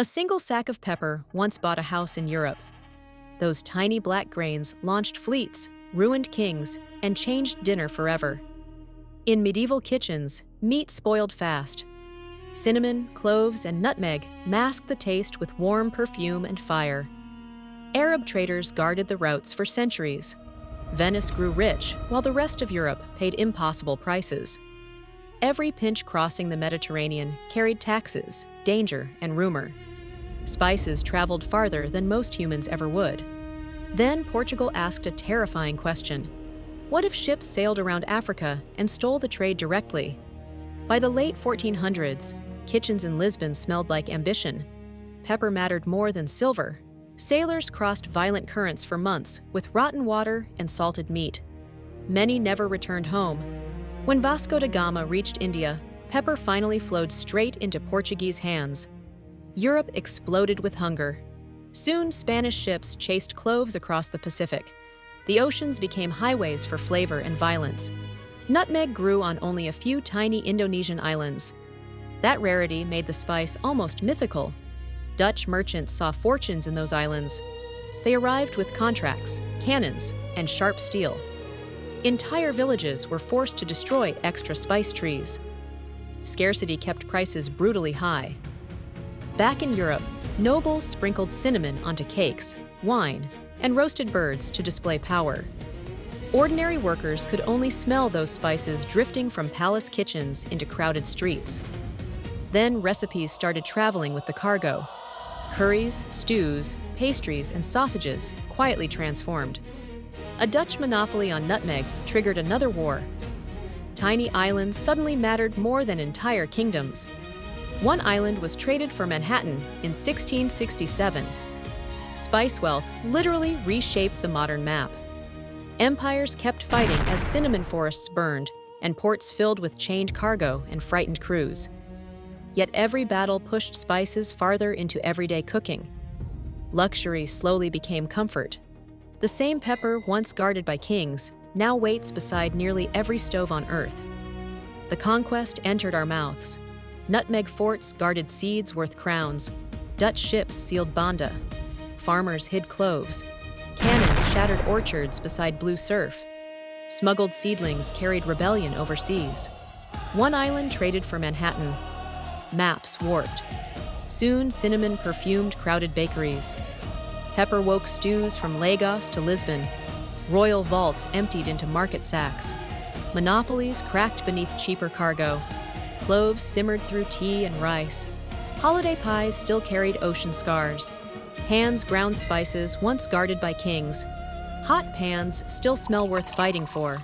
A single sack of pepper once bought a house in Europe. Those tiny black grains launched fleets, ruined kings, and changed dinner forever. In medieval kitchens, meat spoiled fast. Cinnamon, cloves, and nutmeg masked the taste with warm perfume and fire. Arab traders guarded the routes for centuries. Venice grew rich, while the rest of Europe paid impossible prices. Every pinch crossing the Mediterranean carried taxes, danger, and rumor. Spices traveled farther than most humans ever would. Then Portugal asked a terrifying question. What if ships sailed around Africa and stole the trade directly? By the late 1400s, kitchens in Lisbon smelled like ambition. Pepper mattered more than silver. Sailors crossed violent currents for months with rotten water and salted meat. Many never returned home. When Vasco da Gama reached India, pepper finally flowed straight into Portuguese hands. Europe exploded with hunger. Soon, Spanish ships chased cloves across the Pacific. The oceans became highways for flavor and violence. Nutmeg grew on only a few tiny Indonesian islands. That rarity made the spice almost mythical. Dutch merchants saw fortunes in those islands. They arrived with contracts, cannons, and sharp steel. Entire villages were forced to destroy extra spice trees. Scarcity kept prices brutally high. Back in Europe, nobles sprinkled cinnamon onto cakes, wine, and roasted birds to display power. Ordinary workers could only smell those spices drifting from palace kitchens into crowded streets. Then recipes started traveling with the cargo. Curries, stews, pastries, and sausages quietly transformed. A Dutch monopoly on nutmeg triggered another war. Tiny islands suddenly mattered more than entire kingdoms. One island was traded for Manhattan in 1667. Spice wealth literally reshaped the modern map. Empires kept fighting as cinnamon forests burned and ports filled with chained cargo and frightened crews. Yet every battle pushed spices farther into everyday cooking. Luxury slowly became comfort. The same pepper once guarded by kings now waits beside nearly every stove on Earth. The conquest entered our mouths. Nutmeg forts guarded seeds worth crowns. Dutch ships sealed Banda. Farmers hid cloves. Cannons shattered orchards beside blue surf. Smuggled seedlings carried rebellion overseas. One island traded for Manhattan. Maps warped. Soon, cinnamon perfumed crowded bakeries. Pepper woke stews from Lagos to Lisbon. Royal vaults emptied into market sacks. Monopolies cracked beneath cheaper cargo. Cloves simmered through tea and rice. Holiday pies still carried ocean scars. Hands ground spices once guarded by kings. Hot pans still smell worth fighting for.